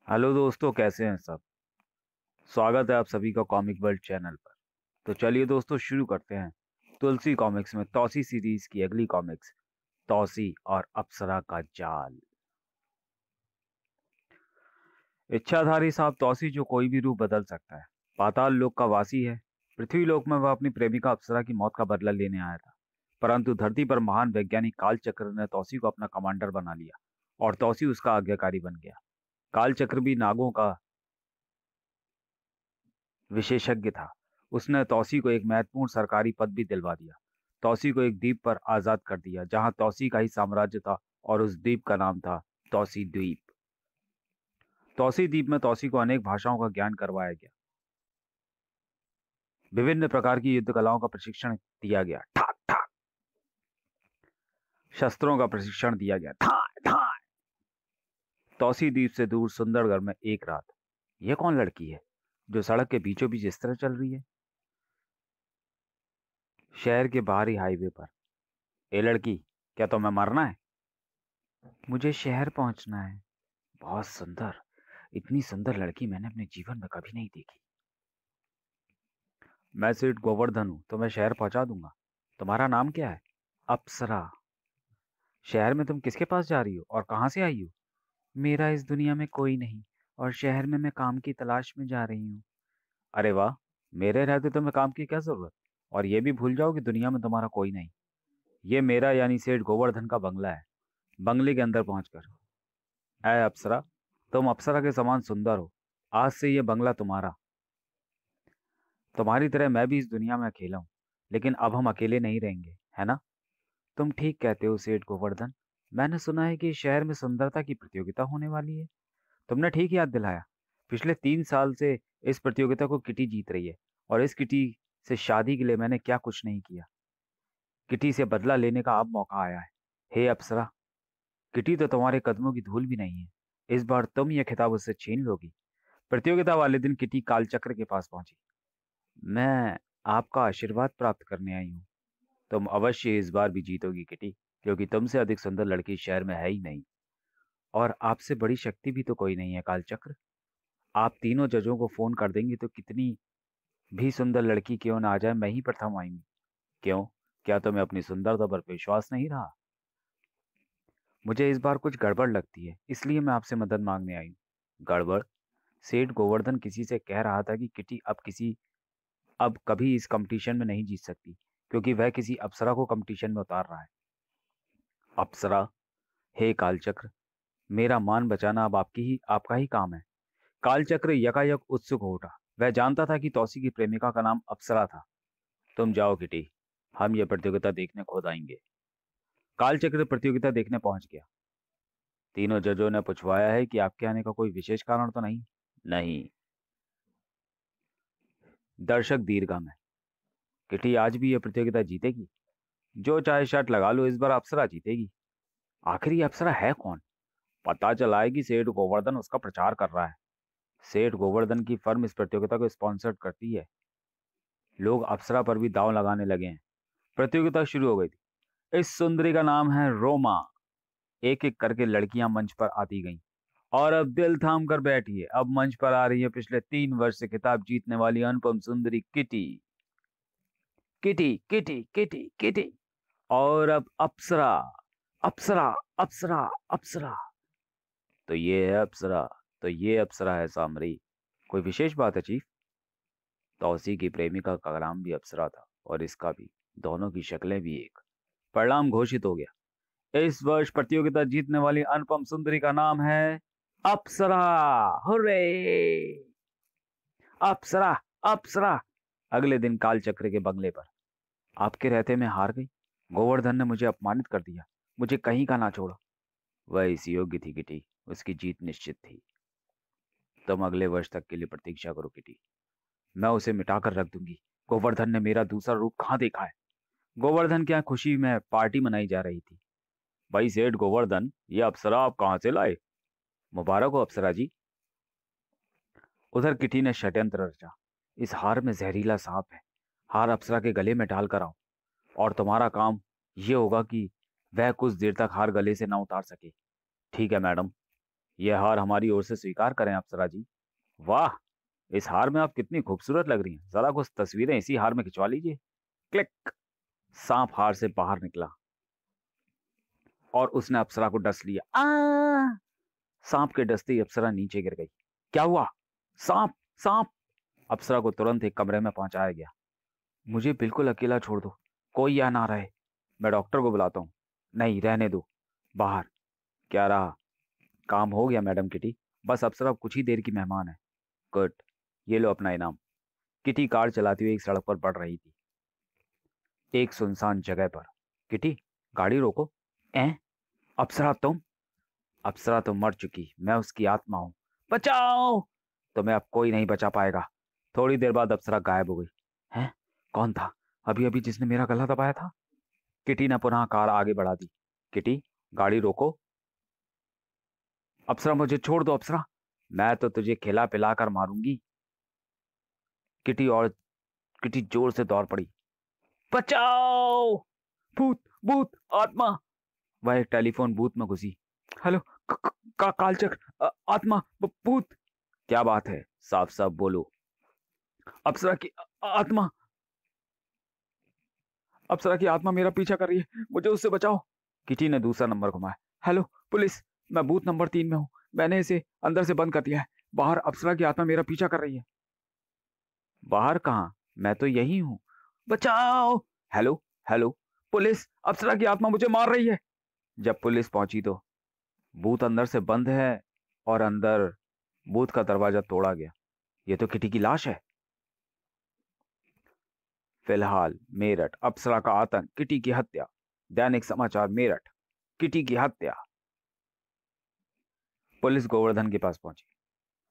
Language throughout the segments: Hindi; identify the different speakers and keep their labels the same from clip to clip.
Speaker 1: हेलो दोस्तों, कैसे हैं सब। स्वागत है आप सभी का कॉमिक वर्ल्ड चैनल पर। तो चलिए दोस्तों, शुरू करते हैं तुलसी कॉमिक्स में तौसी सीरीज की अगली कॉमिक्स, तौसी और अप्सरा का जाल। इच्छाधारी साहब तौसी जो कोई भी रूप बदल सकता है, पाताल लोक का वासी है। पृथ्वी लोक में वह अपनी प्रेमिका अप्सरा की मौत का बदला लेने आया था, परंतु धरती पर महान वैज्ञानिक कालचक्र ने तौसी को अपना कमांडर बना लिया और तौसी उसका आज्ञाकारी बन गया। कालचक्र भी नागों का विशेषज्ञ था। उसने तौसी को एक महत्वपूर्ण सरकारी पद भी दिलवा दिया। तौसी को एक द्वीप पर आजाद कर दिया जहां तौसी का ही साम्राज्य था, और उस द्वीप का नाम था तौसी द्वीप। तौसी द्वीप में तौसी को अनेक भाषाओं का ज्ञान करवाया गया। विभिन्न प्रकार की युद्ध कलाओं का प्रशिक्षण दिया गया। ठाक ठाक। शस्त्रों का प्रशिक्षण दिया गया। ठाक ठाक। तौसी द्वीप से दूर सुंदरगढ़ में एक रात, यह कौन लड़की है जो सड़क के बीचों बीच इस तरह चल रही है? शहर के बाहरी हाईवे पर। ए लड़की, क्या तुम्हें मरना है? मुझे शहर पहुंचना है। बहुत सुंदर। इतनी सुंदर लड़की मैंने अपने जीवन में कभी नहीं देखी। मैं सेठ गोवर्धन हूँ, तो मैं शहर पहुंचा दूंगा। तुम्हारा नाम क्या है? अप्सरा। शहर में तुम किसके पास जा रही हो और कहाँ से आई हो? मेरा इस दुनिया में कोई नहीं, और शहर में मैं काम की तलाश में जा रही हूँ। अरे वाह, मेरे रहते तुम्हें काम की क्या जरूरत, और ये भी भूल जाओ कि दुनिया में तुम्हारा कोई नहीं। ये मेरा यानी सेठ गोवर्धन का बंगला है। बंगले के अंदर पहुंचकर, ऐ अप्सरा, तुम अप्सरा के समान सुंदर हो। आज से ये बंगला तुम्हारा। तुम्हारी तरह मैं भी इस दुनिया में अकेला हूँ, लेकिन अब हम अकेले नहीं रहेंगे, है ना? तुम ठीक कहते हो सेठ गोवर्धन। मैंने सुना है कि इस शहर में सुंदरता की प्रतियोगिता होने वाली है। तुमने ठीक याद दिलाया। पिछले 3 साल से इस प्रतियोगिता को किटी जीत रही है, और इस किटी से शादी के लिए मैंने क्या कुछ नहीं किया। किटी से बदला लेने का अब मौका आया है। हे अप्सरा, किटी तो तुम्हारे कदमों की धूल भी नहीं है। इस बार तुम यह खिताब उससे छीन लोगी। प्रतियोगिता वाले दिन किटी कालचक्र के पास पहुंची। मैं आपका आशीर्वाद प्राप्त करने आई हूँ। तुम अवश्य इस बार भी जीतोगी किटी, क्योंकि तुमसे अधिक सुंदर लड़की शहर में है ही नहीं। और आपसे बड़ी शक्ति भी तो कोई नहीं है कालचक्र। आप तीनों जजों को फोन कर देंगी तो कितनी भी सुंदर लड़की क्यों ना आ जाए, मैं ही प्रथम आएंगी। क्यों? क्या तुम्हें अपनी सुंदरता पर विश्वास नहीं रहा? मुझे इस बार कुछ गड़बड़ लगती है, इसलिए मैं आपसे मदद मांगने आई हूँ। गड़बड़? सेठ गोवर्धन किसी से कह रहा था कि किटी अब कभी इस कंपटीशन में नहीं जीत सकती, क्योंकि वह किसी अप्सरा को कंपटीशन में उतार रहा है। अप्सरा? हे कालचक्र, मेरा मान बचाना अब आपका ही काम है। कालचक्र यकायक उत्सुक हो उठा। वह जानता था कि तौसी की प्रेमिका का नाम अप्सरा था। तुम जाओ किटी, हम यह प्रतियोगिता देखने खुद आएंगे। कालचक्र प्रतियोगिता देखने पहुंच गया। तीनों जजों ने पूछवाया है कि आपके आने का कोई विशेष कारण तो नहीं? नहीं। दर्शक दीर्घा में, किटी आज भी यह प्रतियोगिता जीतेगी। जो चाहे शर्त लगा लो, इस बार अप्सरा जीतेगी। आखिर ये अप्सरा है कौन? पता चला है कि सेठ गोवर्धन उसका प्रचार कर रहा है। सेठ गोवर्धन की फर्म इस प्रतियोगिता को स्पॉन्सर करती है। लोग अप्सरा पर भी दांव लगाने लगे हैं। प्रतियोगिता शुरू हो गई थी। इस सुंदरी का नाम है रोमा। एक एक करके लड़कियां मंच पर आती गईं। और अब दिल थाम कर बैठिए, अब मंच पर आ रही है पिछले 3 वर्ष से खिताब जीतने वाली अनुपम सुंदरी kitty. Kitty kitty kitty kitty. और अब अप्सरा। अप्सरा। अप्सरा। अप्सरा। तो ये है अप्सरा। तो ये अप्सरा है सामरी। कोई विशेष बात है चीफ? तौसी की प्रेमिका का नाम भी अप्सरा था, और इसका भी। दोनों की शक्लें भी एक। परिणाम घोषित हो गया। इस वर्ष प्रतियोगिता जीतने वाली अनुपम सुंदरी का नाम है अप्सरा। हुर्रे! अप्सरा। अप्सरा। अगले दिन कालचक्र के बंगले पर। आपके रहते में हार गई। गोवर्धन ने मुझे अपमानित कर दिया। मुझे कहीं का ना छोड़ा। वह इस योग्य थी किटी। उसकी जीत निश्चित थी। तुम अगले वर्ष तक के लिए प्रतीक्षा करो किटी। मैं उसे मिटाकर रख दूंगी। गोवर्धन ने मेरा दूसरा रूप कहाँ देखा है? गोवर्धन क्या खुशी में पार्टी मनाई जा रही थी। भाई सेठ गोवर्धन, ये अप्सरा आप कहाँ से लाए? मुबारक हो अप्सरा जी। उधर किटी ने षड्यंत्र रचा। इस हार में जहरीला सांप है। हार अप्सरा के गले में डालकर आओ, और तुम्हारा काम ये होगा कि वह कुछ देर तक हार गले से ना उतार सके। ठीक है मैडम। यह हार हमारी ओर से स्वीकार करें अप्सरा जी। वाह, इस हार में आप कितनी खूबसूरत लग रही हैं, जरा कुछ तस्वीरें इसी हार में खिंचवा लीजिए। क्लिक। सांप हार से बाहर निकला और उसने अप्सरा को डस लिया। सांप के डसते ही अप्सरा नीचे गिर गई। क्या हुआ? सांप! सांप! अप्सरा को तुरंत एक कमरे में पहुंचाया गया। मुझे बिल्कुल अकेला छोड़ दो, कोई यहाँ ना रहे। मैं डॉक्टर को बुलाता हूँ। नहीं, रहने दो। बाहर। क्या रहा? काम हो गया मैडम किटी। बस अप्सरा कुछ ही देर की मेहमान है। गुड। ये लो अपना इनाम। किटी कार चलाती हुई एक सड़क पर बढ़ रही थी, एक सुनसान जगह पर। किटी, गाड़ी रोको। ए? अप्सरा तुम? अप्सरा तो मर चुकी, मैं उसकी आत्मा हूं। बचाओ! तुम्हें अब कोई नहीं बचा पाएगा। थोड़ी देर बाद अप्सरा गायब हो गई। हैं? कौन था अभी अभी जिसने मेरा गला दबाया था? किटी ने पुनः कार आगे बढ़ा दी। किटी, गाड़ी रोको। अप्सरा, मुझे छोड़ दो अप्सरा। मैं तो तुझे खिला पिला कर मारूंगी। किटी और किटी जोर से दौड़ पड़ी। बचाओ! भूत! भूत! आत्मा! वह एक टेलीफोन बूथ में घुसी। हेलो, कालचक्र, आत्मा, भूत! क्या बात है? साफ साफ बोलो। अप्सरा की आत्मा! अप्सरा की आत्मा मेरा पीछा कर रही है, मुझे उससे बचाओ। किटी ने दूसरा नंबर घुमाया। हेलो पुलिस, मैं बूथ नंबर 3 में हूँ। मैंने इसे अंदर से बंद कर दिया है। बाहर अप्सरा की आत्मा मेरा पीछा कर रही है। बाहर कहाँ? मैं तो यही हूँ। बचाओ! हेलो, हेलो पुलिस, अप्सरा की आत्मा मुझे मार रही है। जब पुलिस पहुंची तो बूथ अंदर से बंद है और अंदर बूथ का दरवाजा तोड़ा गया। ये तो किटी की लाश है। फिलहाल मेरठ, अप्सरा का आतंक, किटी की हत्या। दैनिक समाचार मेरठ, किटी की हत्या। पुलिस गोवर्धन के पास पहुंची।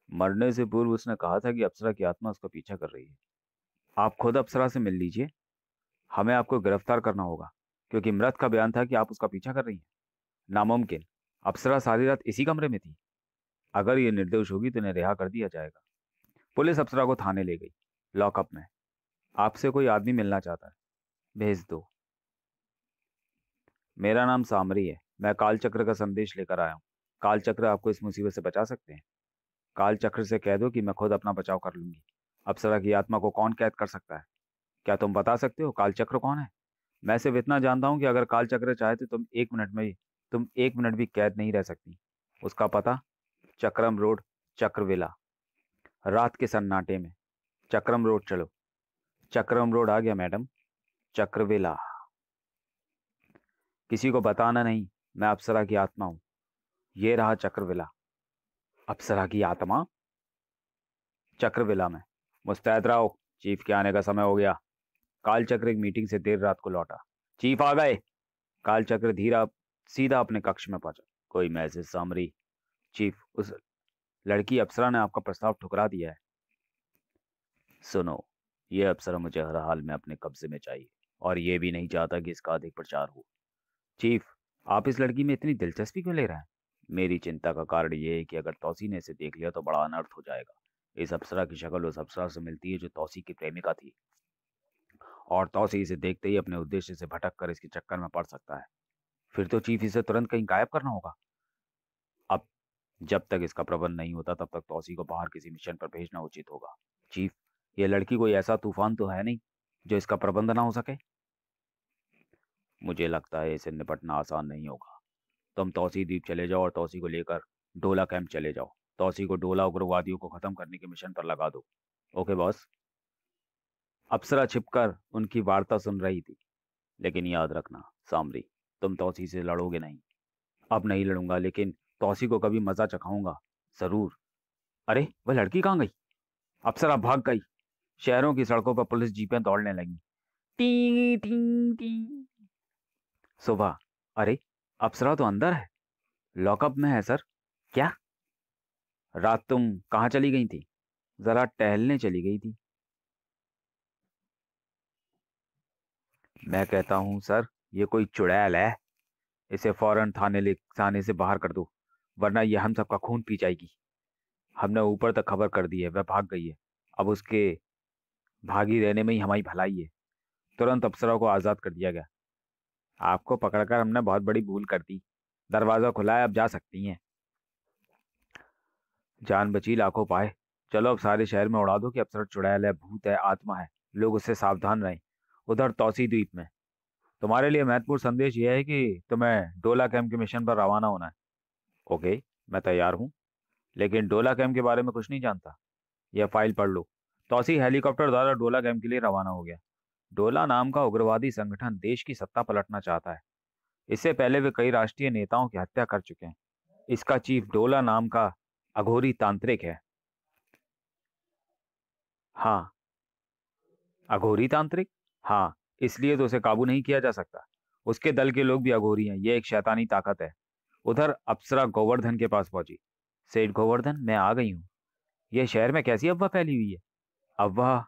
Speaker 1: मरने से पूर्व उसने कहा था कि अप्सरा की आत्मा उसका पीछा कर रही है। आप खुद अप्सरा से मिल लीजिए। हमें आपको गिरफ्तार करना होगा, क्योंकि मृत का बयान था कि आप उसका पीछा कर रही हैं। नामुमकिन। अप्सरा सारी रात इसी कमरे में थी। अगर ये निर्दोष होगी तो इन्हें रिहा कर दिया जाएगा। पुलिस अप्सरा को थाने ले गई, लॉकअप में। आपसे कोई आदमी मिलना चाहता है, भेज दो। मेरा नाम सामरी है, मैं कालचक्र का संदेश लेकर आया हूँ। कालचक्र आपको इस मुसीबत से बचा सकते हैं। कालचक्र से कह दो कि मैं खुद अपना बचाव कर लूंगी। अप्सरा की आत्मा को कौन कैद कर सकता है? क्या तुम बता सकते हो कालचक्र कौन है? मैं सिर्फ इतना जानता हूँ कि अगर कालचक्र चाहे तो तुम एक मिनट भी कैद नहीं रह सकती। उसका पता? चक्रम रोड, चक्रविला। रात के सन्नाटे में चक्रम रोड चलो। चक्रम रोड आ गया मैडम। चक्रविला। किसी को बताना नहीं, मैं अप्सरा की आत्मा हूं। ये रहा चक्रविला। अप्सरा की आत्मा चक्रविला में। मुस्तैद रहो, चीफ के आने का समय हो गया। कालचक्र एक मीटिंग से देर रात को लौटा। चीफ आ गए। कालचक्र धीरा सीधा अपने कक्ष में पहुंचा। कोई मैसेज सामरी? चीफ, उस लड़की अप्सरा ने आपका प्रस्ताव ठुकरा दिया है। सुनो, ये अप्सरा मुझे हर हाल में अपने कब्जे में चाहिए, और ये भी नहीं चाहता कि इसका अधिक प्रचार हो। चीफ, आप इस लड़की में इतनी दिलचस्पी क्यों ले रहे हैं? मेरी चिंता का कारण यह है कि अगर तौसी ने इसे देख लिया तो बड़ा अनर्थ हो जाएगा। इस अप्सरा की शक्ल उस अप्सरा से मिलती है जो तौसी की प्रेमिका थी, और तौसी इसे देखते ही अपने उद्देश्य से भटक कर इसके चक्कर में पड़ सकता है। फिर तो चीफ इसे तुरंत कहीं गायब करना होगा। अब जब तक इसका प्रबंध नहीं होता तब तक तौसी को बाहर किसी मिशन पर भेजना उचित होगा। चीफ, यह लड़की कोई ऐसा तूफान तो है नहीं जो इसका प्रबंध ना हो सके। मुझे लगता है इसे निपटना आसान नहीं होगा। तुम तौसी द्वीप चले जाओ और तौसी को लेकर डोला कैंप चले जाओ। तौसी को डोला उग्रवादियों को खत्म करने के मिशन पर लगा दो। Okay boss. अप्सरा छिपकर उनकी वार्ता सुन रही थी। लेकिन याद रखना सामरी, तुम तौसी से लड़ोगे नहीं। अब नहीं लड़ूंगा, लेकिन तौसी को कभी मजा चखाऊंगा जरूर। अरे, वह लड़की कहाँ गई? अप्सरा भाग गई। शहरों की सड़कों पर पुलिस जीपें दौड़ने लगी। T T T. सुबह। अरे, अप्सरा तो अंदर है, लॉकअप में है सर। क्या? रात तुम कहाँ चली गई थी? जरा टहलने चली गई थी। मैं कहता हूँ सर, ये कोई चुड़ैल है। इसे फौरन थाने से बाहर कर दो, वरना ये हम सबका खून पी जाएगी। हमने ऊपर तक खबर कर दी है, वह भाग गई है। अब उसके भागी रहने में ही हमारी भलाई है। तुरंत अप्सरा को आजाद कर दिया गया। आपको पकड़कर हमने बहुत बड़ी भूल कर दी। दरवाजा खुला है, अब जा सकती हैं। जान बची लाखों पाए। चलो अब सारे शहर में उड़ा दो कि अप्सरा चुड़ैल है, भूत है, आत्मा है। लोग उससे सावधान रहें। उधर तौसी द्वीप में तुम्हारे लिए महत्वपूर्ण संदेश यह है कि तुम्हें डोला कैंप के मिशन पर रवाना होना है। ओके, मैं तैयार हूँ, लेकिन डोला कैंप के बारे में कुछ नहीं जानता। यह फाइल पढ़ लो। तौसी हेलीकॉप्टर द्वारा डोला कैंप के लिए रवाना हो गया। डोला नाम का उग्रवादी संगठन देश की सत्ता पलटना चाहता है। इससे पहले वे कई राष्ट्रीय नेताओं की हत्या कर चुके हैं। इसका चीफ डोला नाम का अघोरी तांत्रिक है। हाँ। अघोरी तांत्रिक। हाँ। इसलिए तो उसे काबू नहीं किया जा सकता। उसके दल के लोग भी अघोरी हैं। यह एक शैतानी ताकत है। उधर अप्सरा गोवर्धन के पास पहुंची। सेठ गोवर्धन, मैं आ गई हूँ। यह शहर में कैसी अफवाह फैली हुई है? अफवाह?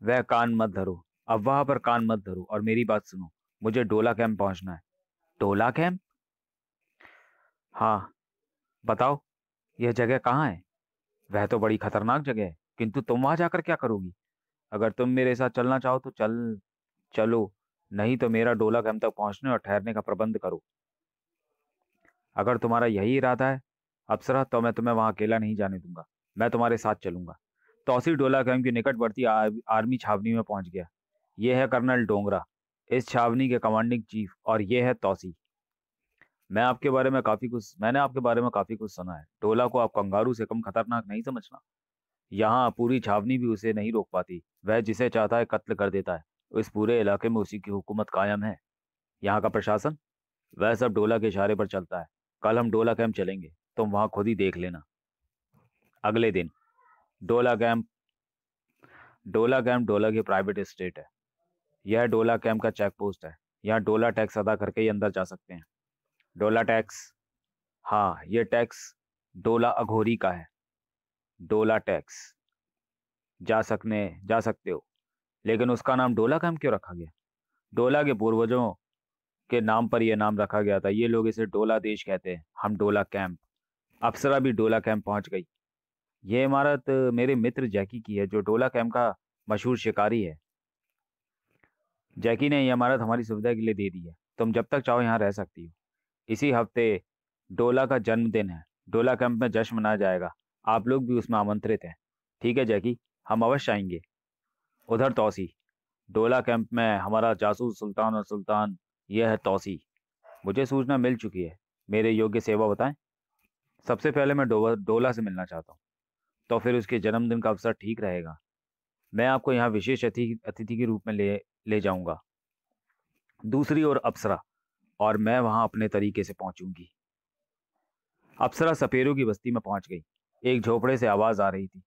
Speaker 1: वह कान मत धरो। अफवाह पर कान मत धरो और मेरी बात सुनो। मुझे डोला कैंप पहुंचना है। डोला कैंप? हाँ। बताओ, यह जगह कहाँ है? वह तो बड़ी खतरनाक जगह है, किंतु तुम वहां जाकर क्या करोगी? अगर तुम मेरे साथ चलना चाहो तो चलो, नहीं तो मेरा डोला कैंप तक पहुंचने और ठहरने का प्रबंध करो। अगर तुम्हारा यही इरादा है अप्सरा, तो मैं तुम्हें वहां अकेला नहीं जाने दूंगा। मैं तुम्हारे साथ चलूंगा। तौसी डोला कैंप के निकटवर्ती आर्मी छावनी में पहुंच गया। यह है कर्नल डोंगरा, इस छावनी के कमांडिंग चीफ, और यह है तौसी। मैंने आपके बारे में काफी कुछ सुना है। डोला को आप कंगारू से कम खतरनाक नहीं समझना। यहाँ पूरी छावनी भी उसे नहीं रोक पाती। वह जिसे चाहता है कत्ल कर देता है। इस पूरे इलाके में उसी की हुकूमत कायम है। यहाँ का प्रशासन, वह सब डोला के इशारे पर चलता है। कल हम डोला कैंप चलेंगे, तुम वहां खुद ही देख लेना। अगले दिन डोला कैंप। डोला की प्राइवेट एस्टेट है। यह डोला कैंप का चेक पोस्ट है। यहाँ डोला टैक्स अदा करके ही अंदर जा सकते हैं। डोला टैक्स? हाँ, ये टैक्स डोला अघोरी का है। डोला टैक्स। जा सकते हो, लेकिन उसका नाम डोला कैंप क्यों रखा गया? डोला के पूर्वजों के नाम पर यह नाम रखा गया था। ये लोग इसे डोला देश कहते हैं, हम डोला कैंप। अप्सरा भी डोला कैंप पहुंच गई। यह इमारत मेरे मित्र जैकी की है, जो डोला कैंप का मशहूर शिकारी है। जैकी ने यह इमारत हमारी सुविधा के लिए दे दी है। तुम जब तक चाहो यहाँ रह सकती हो। इसी हफ्ते डोला का जन्मदिन है। डोला कैंप में जश्न मनाया जाएगा। आप लोग भी उसमें आमंत्रित हैं। ठीक है जैकी, हम अवश्य आएंगे। उधर तौसी डोला कैंप में हमारा जासूस सुल्तान और सुल्तान, यह है तौसी। मुझे सूचना मिल चुकी है। मेरे योग्य सेवा बताएं। सबसे पहले मैं डोला से मिलना चाहता हूँ। तो फिर उसके जन्मदिन का अवसर ठीक रहेगा। मैं आपको यहाँ विशेष अतिथि के रूप में ले ले जाऊंगा। दूसरी ओर अप्सरा और मैं वहां अपने तरीके से पहुंचूंगी। अप्सरा सपेरों की बस्ती में पहुंच गई। एक झोपड़े से आवाज आ रही थी।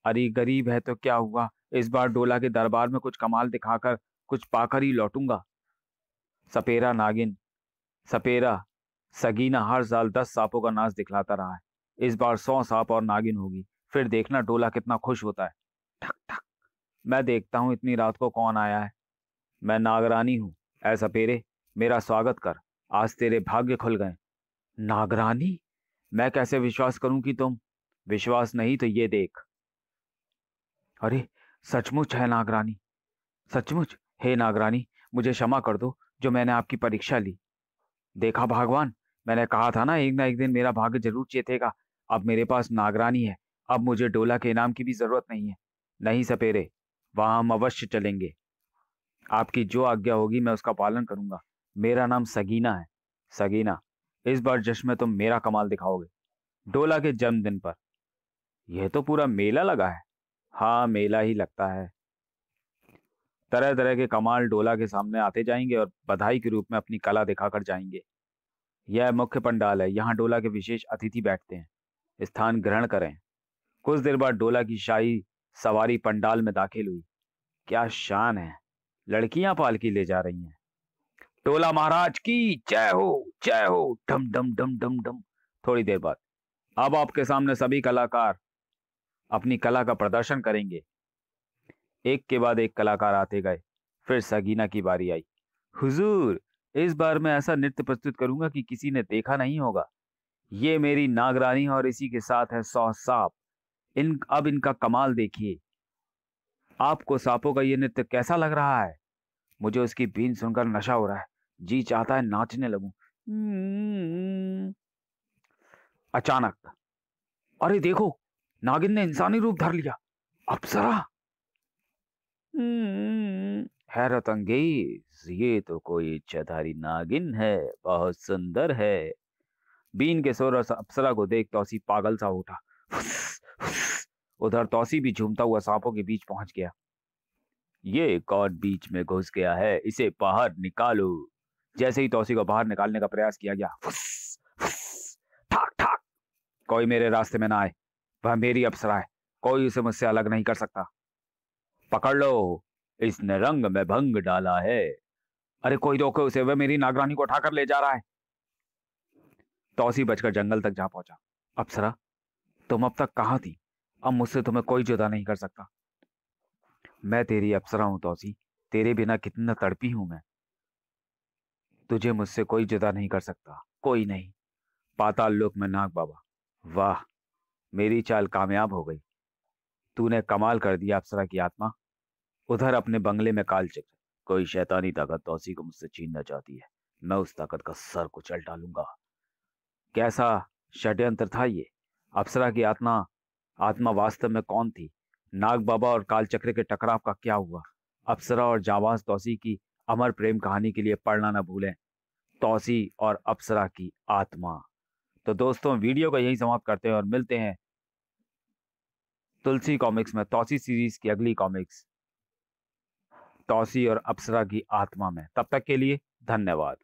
Speaker 1: अरे गरीब है तो क्या हुआ, इस बार डोला के दरबार में कुछ कमाल दिखाकर कुछ पाकर ही लौटूंगा। सपेरा नागिन। सपेरा सगीना हर साल 10 सांपों का नाच दिखलाता रहा है। इस बार 100 सांप और नागिन होगी। फिर देखना डोला कितना खुश होता है। ठक ठक। मैं देखता हूँ इतनी रात को कौन आया है। मैं नागरानी हूँ। ऐ सपेरे, मेरा स्वागत कर। आज तेरे भाग्य खुल गए। नागरानी? मैं कैसे विश्वास करूं कि तुम। विश्वास नहीं तो ये देख। अरे, सचमुच है नागरानी। सचमुच। हे नागरानी, मुझे क्षमा कर दो जो मैंने आपकी परीक्षा ली। देखा भगवान, मैंने कहा था ना एक दिन मेरा भाग्य जरूर चेतेगा। अब मेरे पास नागरानी है। अब मुझे डोला के इनाम की भी जरूरत नहीं है। नहीं सपेरे, वहां हम अवश्य चलेंगे। आपकी जो आज्ञा होगी मैं उसका पालन करूंगा। मेरा नाम सगीना है। सगीना, इस बार जश्न में तुम मेरा कमाल दिखाओगे। डोला के जन्मदिन पर। यह तो पूरा मेला लगा है। हाँ, मेला ही लगता है। तरह तरह के कमाल डोला के सामने आते जाएंगे और बधाई के रूप में अपनी कला दिखाकर जाएंगे। यह मुख्य पंडाल है। यहाँ डोला के विशेष अतिथि बैठते हैं। स्थान ग्रहण करें। कुछ देर बाद डोला की शाही सवारी पंडाल में दाखिल हुई। क्या शान है। लड़कियां पालकी ले जा रही हैं। डोला महाराज की जय हो, जय हो। डम डम डम डम डम। थोड़ी देर बाद अब आपके सामने सभी कलाकार अपनी कला का प्रदर्शन करेंगे। एक के बाद एक कलाकार आते गए। फिर सगीना की बारी आई। हुजूर, इस बार मैं ऐसा नृत्य प्रस्तुत करूंगा कि किसी ने देखा नहीं होगा। ये मेरी नागरानी और इसी के साथ है 100 सांप। अब इनका कमाल देखिए। आपको सांपों का ये नृत्य कैसा लग रहा है? मुझे उसकी बीन सुनकर नशा हो रहा है। जी चाहता है नाचने लगूं। अचानक अरे देखो, नागिन ने इंसानी रूप धर लिया। अप्सरा। हैरत अंगेज, ये तो कोई इच्छाधारी नागिन है। बहुत सुंदर है। बीन के सुर और अप्सरा को देख तौसी पागल सा उठा। फुस, फुस। उधर तौसी भी झूमता हुआ सांपों के बीच पहुंच गया। ये कौन बीच में घुस गया है, इसे बाहर निकालो। जैसे ही तौसी को बाहर निकालने का प्रयास किया गया, फुस, फुस, ठाक ठाक। कोई मेरे रास्ते में ना आए। वह मेरी अप्सरा है। कोई उसे मुझसे अलग नहीं कर सकता। पकड़ लो। इसने रंग में भंग डाला है। अरे कोई रोके उसे, वह मेरी नागरानी को उठाकर ले जा रहा है। तौसी बचकर जंगल तक जा पहुंचा। अप्सरा, तुम अब तक कहाँ थी? अब मुझसे तुम्हें कोई जुदा नहीं कर सकता। मैं तेरी अप्सरा हूं तौसी। तेरे बिना कितना तड़पी हूं मैं। तुझे मुझसे कोई जुदा नहीं कर सकता, कोई नहीं। पाताल लोक में नाग बाबा। वाह, मेरी चाल कामयाब हो गई। तूने कमाल कर दिया अप्सरा की आत्मा। उधर अपने बंगले में कालचक्र। कोई शैतानी ताकत तौसी को मुझसे छीनना चाहती है। मैं उस ताकत का सर कुचल डालूंगा। कैसा षड्यंत्र था ये? अप्सरा की आत्मा आत्मा वास्तव में कौन थी? नाग बाबा और कालचक्र के टकराव का क्या हुआ? अप्सरा और जाबाज तौसी की अमर प्रेम कहानी के लिए पढ़ना न भूलें। तौसी और अप्सरा की आत्मा। तो दोस्तों, वीडियो को यही समाप्त करते हैं और मिलते हैं तुलसी कॉमिक्स में तौसी सीरीज की अगली कॉमिक्स तौसी और अप्सरा की आत्मा में। तब तक के लिए धन्यवाद।